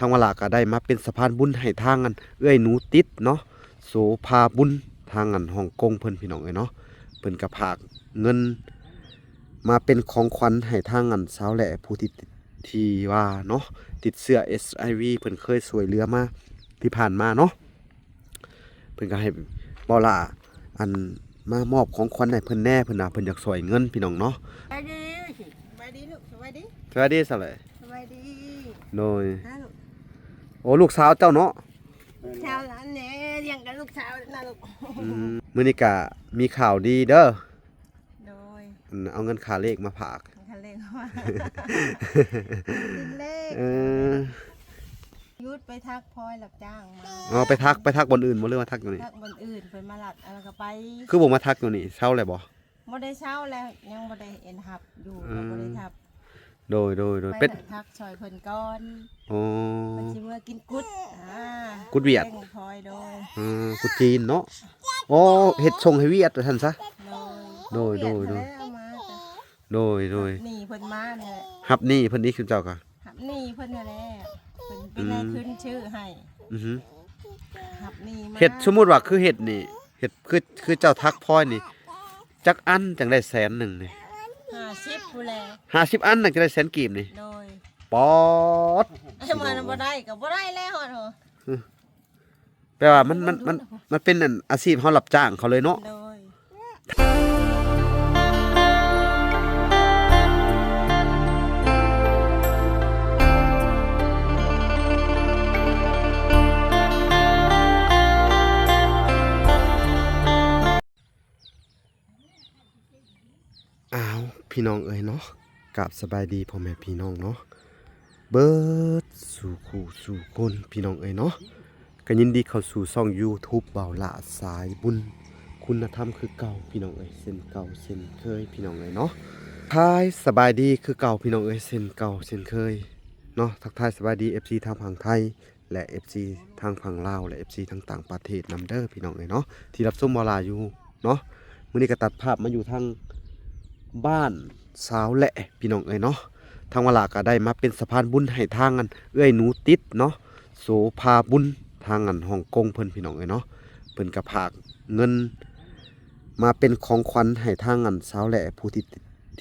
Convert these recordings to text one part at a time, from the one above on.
ทางวลาก็ได้มาเป็นสะพานบุญให้ทางอันเอื้อยหนูติดเนาะโสภาบุญทางอันฮ่องกงเพิ่นพี่น้องเอ้ยเนาะเพิ่นก็ฝากเงินมาเป็นของขวัญให้ทางอันสาวแหล่ผู้ที่ว่าเนาะติดเสื้อ SIV เพิ่นเคยช่วยเหลือมาที่ผ่านมาเนาะเพิ่นก็ให้บ่ล่ะอันมามอบของขวัญให้เพิ่นแน่เพิ่นน่ะเพิ่นอยากช่วยเงินพี่น้องเนาะสวัสดีสวัสดีลูกสวัสดี สวัสดีสาวแหล่ สวัสดี โดย นะลูก โอ้ลูกสาวเจ้าเนาะ ชาวหลานเนี่ยเลี้ยงกับลูกสาวนะลูก มื้อนี้ก็มีข่าวดีเด้อ โดย เอาเงินค่าเลขมาฝาก คันเล่งว่าดินเลข เออ ยุดไปทักพลอยหลับจ้างมา เอาไปทักบนอื่นบ่เรื่องมาทักอยู่นี่ ทักบนอื่นเพิ่นมาหลัดอะไรก็ไป คือบ่มาทักอยู่นี่เช้าเลยบ่ บ่ได้เช้าแล้วยังบ่ได้เอ็นหับอยู่ก็บ่ได้ทับ โดยไปเป็น ทักซอยเพิ่นก่อน อ๋อ เพิ่นสิเมื่อกินกุดกุดเวียด แป้งพลอยโดย กุดจีนเนาะโอ้เฮ็ดส่งให้เวียดว่าซั่นซะ โดย เวีดแล้วเอามาจ้ะ โดย นี่เพิ่นมาเนี่ย ฮับนี่เพิ่นนี่คือเจ้าก็ หับนี่เพิ่นนั่นแหละเพิ่นเป็นนายขึ้นชื่อให้ อือฮึ หับนี่มา เฮ็ดสมมุติว่าคือเฮ็ดนี่เฮ็ดคือเจ้าทักพลอยนี่จักอันจังได้100,000นี่ 50ผู้แล 50อันน่ะจะได้แสนกีบนี่ โดย ปอด ไอ้มันบ่ได้ก็บ่ได้แล้วเหรอ แปลว่ามันเป็นอันอาชีพเฮารับจ้างเขาเลยเนาะ โดย อ้าวพี่น้องเอ๋ยเนาะกับสบายดีพ่อแม่พี่น้องเนาะเบิดสู่คู่สู่คนพี่น้องเอ๋ยเนาะก็ยินดีเข้าสู่ช่อง YouTube เบาละสายบุญคุณธรรมคือเก่าพี่น้องเอ๋ยเส้นเก่าเส้นเคยพี่น้องเอ๋ยเนาะทายสบายดีคือเก่าพี่น้องเอ๋ยเส้นเก่าเส้นเคยเนาะทักทายสบายดี FC ทางฝั่งไทยและ FC ทางฝั่งลาวและ FC ทางต่างประเทศนำเด้อพี่น้องเอ๋ยเนาะที่รับชมเบาละอยู่เนาะมื้อนี้ก็ตัดภาพมาอยู่ทางบ้านสาวแหละพี่น้องเอ้ยเนาะทางวลาก็ได้มาเป็นสะพานบุญให้ทางอันเอ้อยหนูติดเนาะโสภาบุญทางอันฮ่องกงเพิ่นพี่น้องเอ้ยเนาะเพิ่นก็ฝากเงินมาเป็นของขวัญให้ทางอันสาวแหละผู้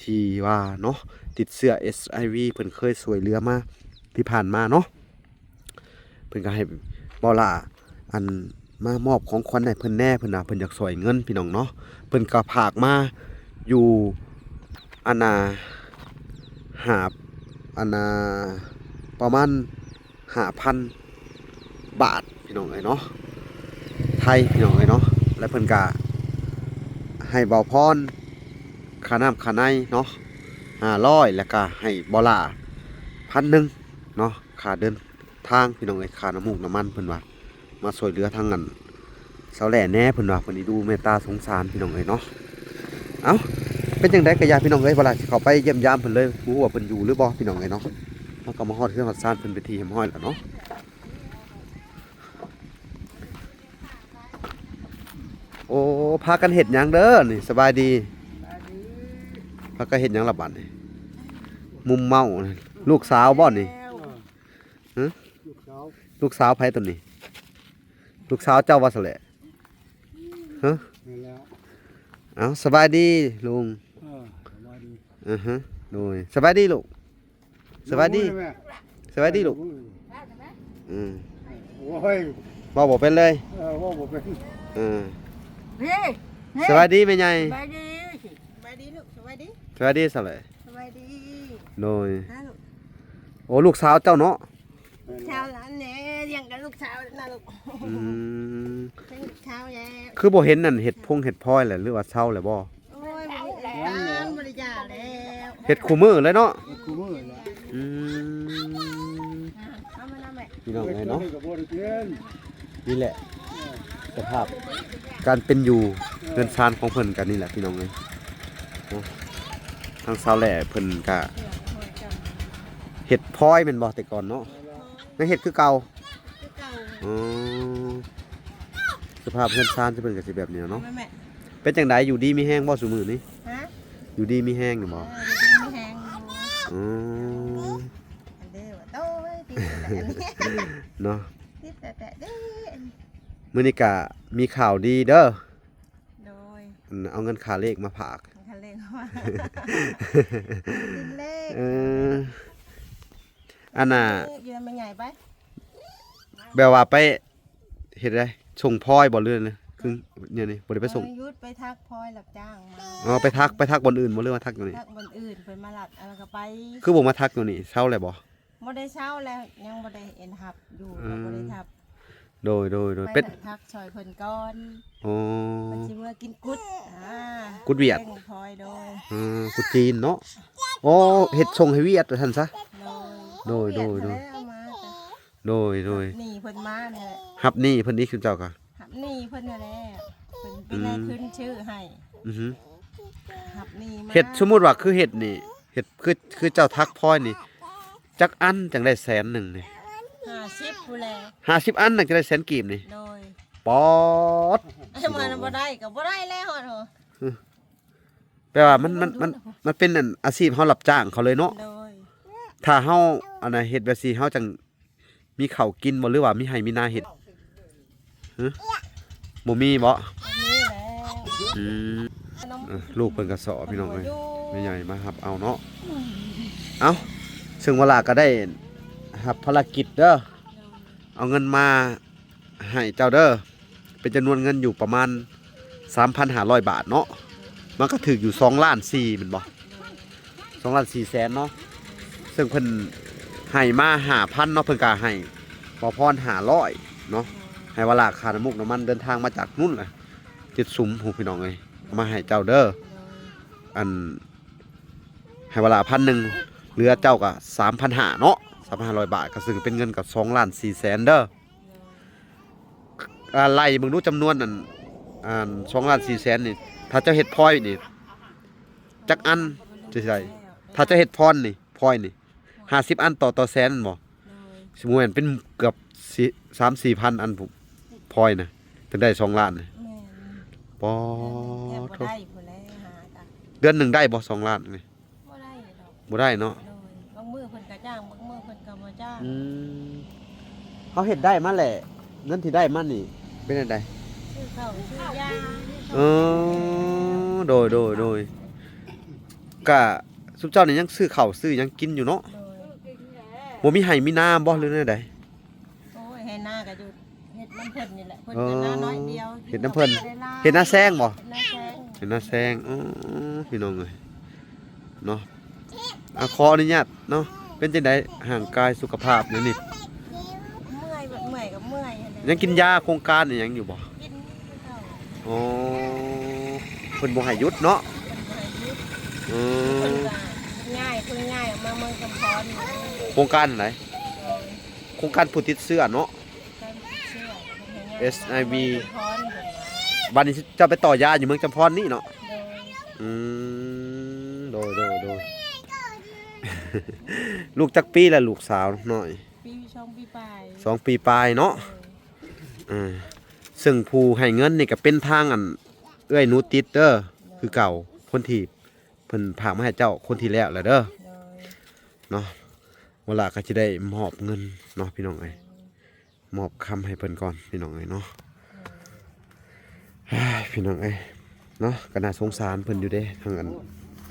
ที่ว่าเนาะติดเสื้อ SIV เพิ่นเคยช่วยเหลือมาที่ผ่านมาเนาะเพิ่นก็ให้บ่ล่ะอันมามอบของขวัญให้เพิ่นแน่เพิ่นน่ะเพิ่นอยากช่วยเงินพี่น้องเนาะเพิ่นก็ฝากมาอยู่อาณาหาบอาณาประมาณ5,000 บาทพี่น้องเอ้ยเนาะไทยพี่น้องเอ้ยเนาะและเพิ่นก็ให้เบาพรค่าน้ำค่าในเนาะ500แล้วก็ให้บ่ล่า1,000เนาะค่าเดินทางพี่น้องเอ้ยค่าน้ำมูกน้ำมันเพิ่นว่ามาช่วยเหลือทางนั้นสาวแหล่แน่เพิ่นว่าเพิ่นนี่ดูเมตตาสงสารพี่น้องเอ้ยเนาะเอ้าเป็นจังได๋ก็อย่าพี่น้องเอ้ยเวลาสิเข้าไปเยี่ยมยามเพิ่นเลยบ่ฮู้ว่าเพิ่นอยู่หรือบ่พี่น้องเอ้ยเนาะเฮาก็มาฮอดเฮือนฮอดซ่านเพิ่นไปที่เรียบร้อยแล้วเนาะโอ้พากันเฮ็ดหยังเด้อนี่สบายดีพากันเฮ็ดหยังล่ะบัดนี่มุมเมานี่ลูกสาวบ่นี่ฮะลูกสาวไผตัวนี้ลูกสาวเจ้าว่าซะแหละฮะเอ้าสบายดีลุงฮะโดยสบายดีลูกสบายดีสบายดีลูกบอกบอกเป็นเลยสบายดีไหมยาย สวัสดีสวัสดีลูกสวัสดี สบายดีสะเลย สวัสดี โดย นะลูก โอ้ลูกสาวเจ้าเนาะ ชาวหลานเนี่ยเลี้ยงกับลูกสาวนะลูก เป็นลูกสาวแล้ว คือบ่เห็นนั่นเห็ดพงเห็ดพลอยแหละหรือว่าเช้าแหละบ่ โอ้ยบริจาคแล้ว เห็ดคู่มือเลยเนาะ อืม เอามาแม่ พี่น้องไงเนาะนี่แหละสภาพการเป็นอยู่เงินซานของเพิ่นกันนี่แหละพี่น้องเอ้ยเนาะทางสาวแหล่เพิ่นก็เห็ดพลอยแม่นบ่แต่ก่อนเนาะยังเห็ดคือเก่าอ๋อสภาพเงินซานจะเป็นก็สิแบบนี้เนาะ แม่ เป็นจังไดอยู่ดีมีแห้งบ่ซุมื้อนี้ ฮะ อยู่ดีมีแห้งอยู่บ่ ไม่แห้ง อืม เด้อโตไว้ตีแหละ เนาะ ติดแต่เด้อ มื้อนี้ก็มีข่าวดีเด้อ โดย เอาเงินค่าเลขมาฝาก คันเร่งว่าติดเลข เอออันน่ะ ยืนมันใหญ่ไป แบบว่าไปเฮ็ดได้ส่งพลอยบ่เรื่อยนะคือเนี่ยนี่บ่ได้ไปส่ง ยุดไปทักพลอยรับจ้างมา อ๋อไปทักบนอื่นบ่เรื่องว่าทักอยู่นี่ ทักบนอื่นเพิ่นมาลัดเอาก็ไป คือบ่มาทักอยู่นี่เช้าแล้วบ่ บ่ได้เช้าแล้วยังบ่ได้เอ็นทับอยู่ก็บ่ได้ทับ โดย ไป เป็น ทักซอยเพิ่นก่อน อ๋อ มันสิเมื่อกินกุดกุดเวียด แกงพลอยโดย กุจีนเนาะอ๋อเฮ็ดส่งให้เวียดว่าซั่นซะ โดย เวีดแล้วมาจ้ะ โดย นี่เพิ่นมาเนี่ย ฮับนี่เพิ่นนี่คือเจ้าก็ หับนี่เพิ่นนั่นแหละเพิ่นเป็นนายขึ้นชื่อให้ อือฮึ หับนี่มา เฮ็ดสมมุติว่าคือเฮ็ดนี่เฮ็ดคือเจ้าทักพลอยนี่จักอันจังได้100,000นี่ 50ผู้แล 50อันน่ะจะได้100,000กีบนี่ โดย ป๊อด ไอ้มันบ่ได้ก็บ่ได้แล้วเหรอ แปลว่ามันเป็นอันอาชีพเฮารับจ้างเขาเลยเนาะ โดย ถ้าเฮาอันน่ะเฮ็ดแบบซี่เฮาจังมีข้าวกินบ่หรือว่ามีให้มีนาเฮ็ดฮะบ่มีบ่ อันนี้แหละ อืม ขนม ลูกเพิ่นก็สอพี่น้องเอ้ย อยู่ แม่ใหญ่มารับเอาเนาะเอาซึ่งเวลาก็ได้รับภารกิจเด้อเอาเงินมาให้เจ้าเด้อเป็นจำนวนเงินอยู่ประมาณ 3,500 บาทเนาะมันก็ถึกอยู่2.4 ล้านแม่นบ่2.4 ล้านแสนเนาะซึ่งเพิ่นให้มา 5,000 เนาะเพิ่นก็ให้บ่พร500เนาะให้เวลาค่าน้ำมูกน้ำมันเดินทางมาจากนู่นล่ะจิตสุมหูพี่น้องเอ้ยเอามาให้เจ้าเด้ออันให้เวลา1,000เหลือเจ้าก็ 3,500 เนาะ 3,500 บาทก็ซึ่งเป็นเงินกับ2.4 ล้านแสนเด้อไล่มึงรู้จำนวนนั่น2.4 ล้านแสนนี่ถ้าเจ้าเฮ็ดพลอยนี่จักอันจะได้ถ้าเจ้าเฮ็ดพรนี่พลอยนี่50อันต่อแสนบ่ โดย สมมุติว่าเป็นเกือบ3-4,000 อันผมพลอยน่ะถึงได้2 ล้านน่ะ แม่น ปอ แทบบ่ได้ผู้แลหาจ้ะ เดือนหนึงได้บ่2 ล้านนี่ บ่ได้ดอก บ่ได้เนาะ โดยบางมื้อเพิ่นก็จ้างบางมื้อเพิ่นก็บ่จ้าง เฮาเฮ็ดได้มาแหละเงินที่ได้มานี่เป็นจังได ซื้อข้าวซื้อยา เออโดยก็สุเจ้านี่ยังซื้อข้าวซื้อหยังกินอยู่เนาะ โดย บ่มีให้มีนาบ่หรือแนวใด โอ้ยให้หน้าก็อยู่เฮ็ดน้ำเพิ่นนี่แหละเพิ่นก็หน้าน้อยเดียว เฮ็ดน้ำเพิ่น ได้หลาย เฮ็ดนาแซงบ่ เฮ็ดหน้าแซง เฮ็ดนาแซงพี่น้องเอ้ยเนาะขออนุญาตเนาะเป็นจังไดห่างกายสุขภาพเนี่ยนี่ เมื่อยแบบเมื่อยก็เมื่อยหั่นแหละ ยังกินยาโครงการนี่ยังอยู่บ่ กินคือเก่า อ๋อเพิ่นบ่ให้หยุดเนาะ เพิ่นบ่ให้หยุด อื เพิ่น ม ก็ง่ายมาเมืองกำพรนี่ โครงการไหน โดย โครงการผู้ติดเชื้อเนาะ การติดเชื้อเพิ่นให้ง่าย SIV มาเมืองกำพรเพิ่นว่า บัดนี้จะไปต่อยาอยู่เมืองจำพรนี่เนาะ โดย โดย ลูกจักปีและลูกสาวน้อย ปีชงปีปลาย 2 ปีปลายเนาะซึ่งผู้ให้เงินนี่ก็เป็นทางอันเอื้อยหนูติดเด้อคือเก่าคนที่เพิ่นฝากมาให้เจ้าคนที่แล้วแหละเด้อ โดย เนาะเวลาก็สิได้มอบเงินเนาะพี่น้องเอ้ยมอบคำให้เพิ่นก่อนพี่น้องเอ้ยเนาะพี่น้องเอ้ยเนาะก็น่าสงสารเพิ่นอยู่เด้ทางอัน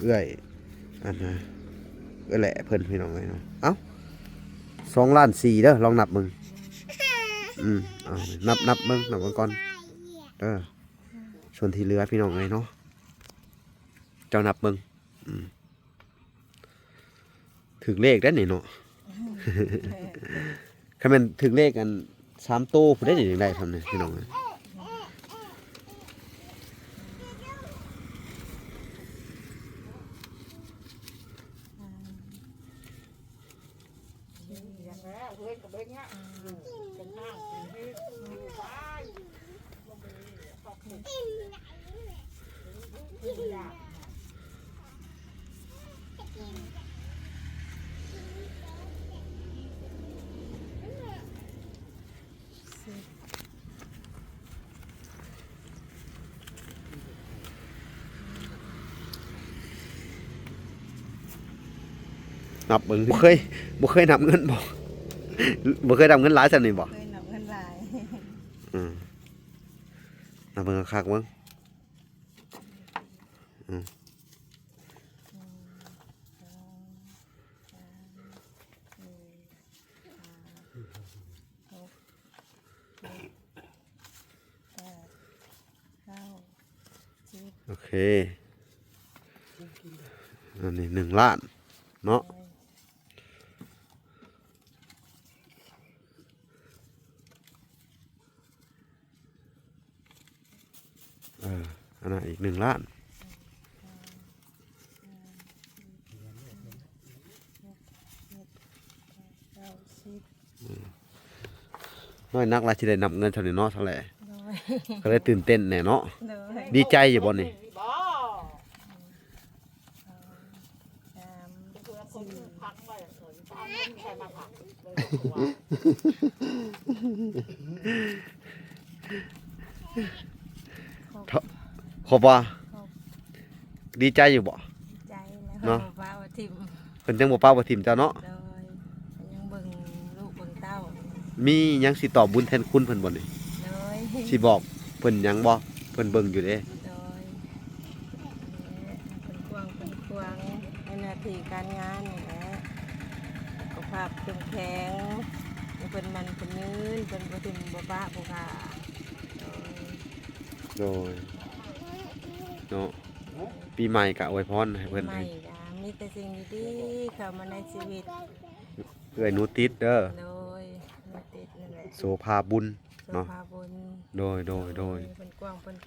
เอื้อยอันนะเอื้อยแหละเพิ่นพี่น้องเอ้ยเนาะเอ้า2.4 ล้านเด้อลองนับมึงเอานับมึงนับก่อนเด้อส่วนที่เหลือพี่น้องเอ้ยเนาะเจ้านับมึงถึงเลขได้นี่เนาะ คันแม่นถึงเลขกัน3ตู้ผู้ได้นี่ได้ทำนี่พี่น้องเอ้ยนับเบิ่งบ่เคยนับเงินบ่ บ่เคยดำเงินหลายซั่นนี่บ่ เคยนับเงินหลาย อืมนับเบิ่งคักๆเบิ่งอืมโอเคอันนี้1 ล้านเนาะอันนั้นอีก1 ล้านน้อยนักล่ะสิได้นับเงินเท่านี้เนาะเท่าไหร่ก็เลยตื่นเต้นแน่เนาะดีใจอยู่บ่นี่ ครบว่าดีใจอยู่บ่ ใจแล้วป้าว่าทิม เพิ่นจังบ่ป้าบ่ทิมเจ้าเนาะ โดยยังเบิ่งลูกเบิ่งเต้า มีหยังสิตอบบุญแทนคุณเพิ่นบ่นี่ โดย สิบอกเพิ่นหยังบ่เพิ่นเบิ่งอยู่เด้ โดยเป็นกวางในหน้าที่การงานนี่แหละสุขภาพเข้มแข็งเป็นมันเป็นยืนเป็นบ่ทิมบ่ป้าบ่ค่ะ โดยเนาะปีใหม่ก็อวยพรให้เพิ่น ไม่จ้ะมีแต่สิ่งดีๆเข้ามาในชีวิต เอื้อยหนูติดเด้อ โดยไม่ติดนั่นแหละ โสภาบุญ สุข เนาะ ภาพบุญ โดยเป็นกว้างเป็น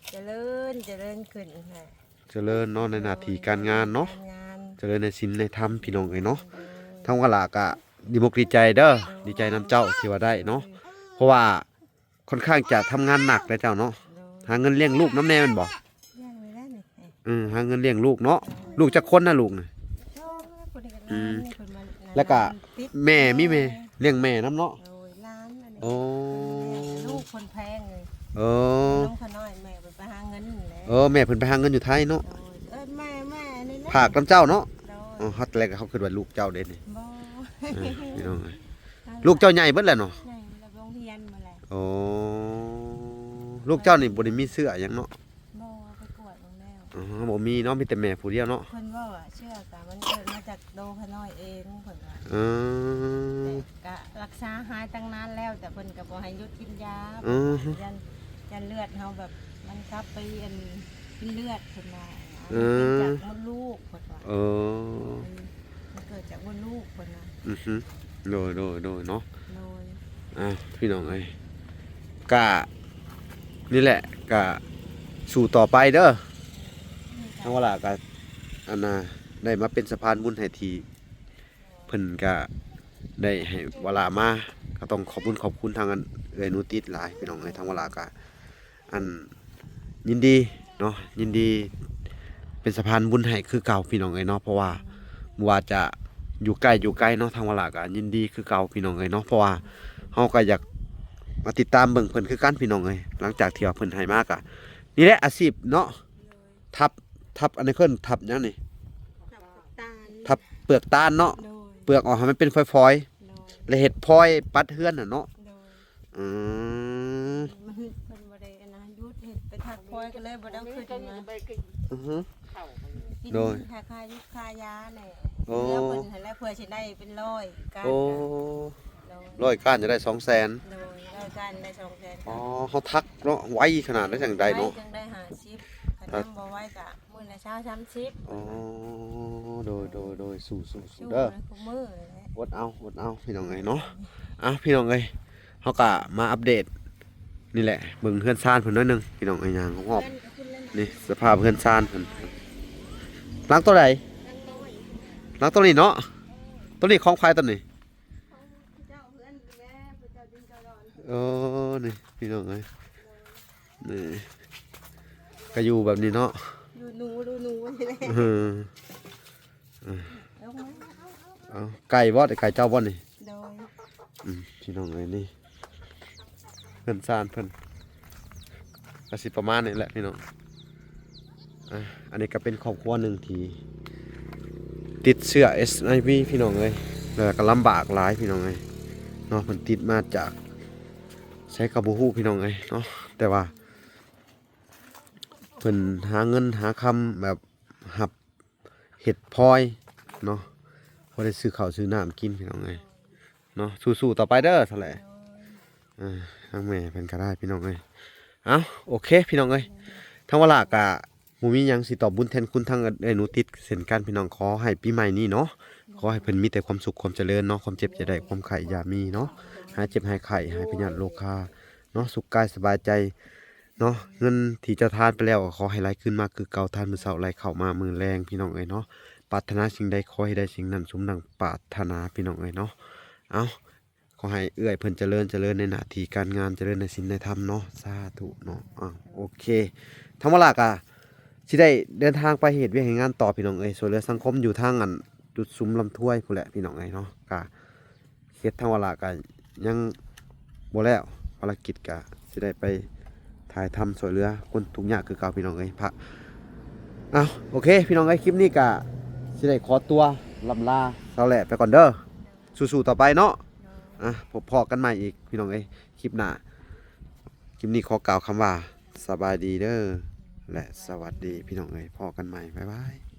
เจริญขึ้นค่ะ เจริญเนาะในหน้าที่การงานเนาะ การงาน เจริญในศีลในธรรมพี่น้องเอ้ยเนาะทางว่าล่ะก็ดีมกดีใจเด้อดีใจนำเจ้าที่ว่าได้เนาะเพราะว่าค่อนข้างจะทำงานหนักเลยเจ้าเนาะหาเงินเลี้ยงลูกน้ำแน่แมันบ่ ย่างไว้ได้นี่ หาเงินเลี้ยงลูกเนาะลูกจักคนนะลูกน่ะ แล้วก็แม่มีแม่เลี้ยงแม่น้ำเนาะ ร้านอันนี้ โอ้ ลูกคนแพงเลย เออ น้องขน้อยแม่ไปหาเงินแหละ แม่เพิ่นไปหาเงินอยู่ไทยเนาะ แม่นี่นะ ผากน้ำเจ้าเนาะ โดย ฮอตแรกเขาคิดว่าลูกเจ้าเด่นนี่ บ่ พี่น้องเอ้ยลูกเจ้าใหญ่เบิดแล้วเนาะ ใช่เราโรงเรียนมาแล้ว โอ้ลูกเจ้านี่บ่ได้มีเสื้อหยังเนาะ บ่ไปกวดโรงแล้ว บ่มีเนาะมีแต่แม่ผู้เดียวเนาะ เพิ่นว่าเชื่อกะมันเกิดมาจากโดขน้อยเองเพิ่นว่า เออ แต่ก็รักษาหายตั้งนานแล้วแต่เพิ่นก็บ่ให้หยุดกินยา อือ ยันเลือดเฮาแบบมันกลับไปอันกินเลือดเพิ่นว่า เออ จากมดลูกเพิ่นว่า เออ มันเกิดจากมดลูกเพิ่นว่า อือฮึโดยเนาะ โดย พี่น้องเอ้ยกะนี่แหละกะสู่ต่อไปเด้อทั้งว่าล่ะกะอันน่ะได้มาเป็นสะพานบุญให้ทีเพิ่นกะได้ให้เวลามาก็ต้องขอบคุณทางอันเอ้ยหนูติดหลายพี่น้องเอ้ยทั้งว่าล่ะกะอันยินดีเนาะยินดีเป็นสะพานบุญให้คือเก่าพี่น้องเอ้ยเนาะเพราะว่าบ่ว่าจะอยู่ใกล้เนาะทางว่าล่ะกะยินดีคือเก่าพี่น้องเอ้ยเนาะเพราะว่าเฮาก็อยากมาติดตามเบิ่งเพิ่นคือกันพี่น้องเอ้ยหลังจากที่ว่าเพิ่นให้มากะนี่แหละอาชีพเนาะทับอันนี้เพิ่นทับหยังนี่ ตาล ทับเปลือกตาลเนาะ โดย เปลือกออกให้มันเป็นฝอย โดย ๆแล้วเฮ็ดพลอยปัดเฮือนน่ะเนาะ โดย อืม มันเป็นบ่ได้อันนะยุดเห็ดไปทักพลอยก็เลยบ่ได้เอาขึ้นมา อือฮึ กิน โดย ค่ายุคค่ายาเนี่ย โอ้ แล้วเพิ่นให้แล้วเพื่อสิได้เป็นร้อยกัน โอ้ โดย ร้อยก้านจะได้ 200,000 โดยร้อยกันได้200,000 อ๋อเฮาทักเนาะไวขนาดนั้นจังใดเนาะ จังได้50คันนำบ่ไว้ก็มื้อละ20-30 อ๋อโดยสู้ สู้ เด้อ ทุกมื้อเลยแหละ อดเอาพี่น้องเอ้ยเนาะพี่น้องเอ้ยเฮาก็มาอัปเดตนี่แหละเบิ่งเฮือนซ่านเพิ่นหน่อยหนึงพี่น้องเอ้ยย่างของหอบนี่สภาพเฮือนซ่านเพิ่นหลังตัวใดหลังตัวนี้เนาะตัวนี้ของใครตัวนี้ เจ้าเพื่อนแม่เจ้าดินเจ้าดอน โอ้นี่พี่น้องเอ้ยนี่ก็อยู่แบบนี้เนาะ ดูหนูนี่แหละ เออ เอามา เอาไก่บ่ได้ไก่เจ้าบ่นี่ โดย พี่น้องเอ้ยนี่เพิ่นซ่านเพิ่นก็สิประมาณนี้แหละพี่น้องอันนี้ก็เป็นครอบครัวหนึ่งที่ติดเชื้อ SIV พี่น้องเอ้ย แล้วก็ลำบากหลายพี่น้องเอ้ยเนาะเพิ่นติดมาจากใช้กระบ่ฮู้พี่น้องเอ้ยเนาะแต่ว่าเพิ่นหาเงินหาคำแบบหับเห็ดพลอยเนาะพอได้ซื้อข้าวซื้อน้ำกินพี่น้องเอ้ยเนาะสู้ๆต่อไปเด้อซั่นแหละทางแม่เพิ่นก็ได้พี่น้องเอ้ยเอ้าโอเคพี่น้องเอ้ยทางวลากะบ่มีหยังสิตอบบุญแทนคุณทางเอ้ยหนูติดเส้นกันพี่น้องขอให้ปีใหม่นี้เนาะขอให้เพิ่นมีแต่ความสุขความเจริญเนาะความเจ็บอย่าได้ความไข้อย่ามีเนาะหายเจ็บหายไข้หายพยาธิโรคาเนาะสุขกายสบายใจเนาะเงินที่เจะทานไปแล้วก็ขอให้ไหลขึ้นมาคือเก่าทานมื้อเช้าไหลเข้ามามื้อแลงพี่น้องเอ้ยเนาะปรารถนาสิ่งใดขอให้ได้สิ่งนั้นสมดังปรารถนาพี่น้องเอ้ยเนาะเอ้า ขอให้เอื้อยเพิ่นเจริญในหน้าที่การงานเจริญในศีลในธรรมเนาะสาธุเนาะโอเคทั้งหมดละกะสิได้เดินทางไปเฮ็ดเวียกเฮ็ดงานต่อพี่น้องเอ้ยช่วยเหลือสังคมอยู่ทางอันจุดซุ้มลำถ้วยพู้นแหละพี่น้องเอ้ยเนาะกะเฮ็ดทั้งหมดละกะยังบ่แล้วภารกิจกะสิได้ไปถ่ายทำช่วยเหลือคนทุกข์ยากคือเก่าพี่น้องเอ้ยพระโอเคพี่น้องเอ้ยคลิปนี้กะสิได้ขอตัวลำลาเซาแหละไปก่อนเด้อสู้ๆต่อไปเนาะ พบพอกันใหม่อีกพี่น้องเอ้ยคลิปหน้าคลิปนี้ขอกล่าวคำว่าสบายดีเด้อและสวัสดีพี่น้องเอ้ยพอกันใหม่บ๊ายบาย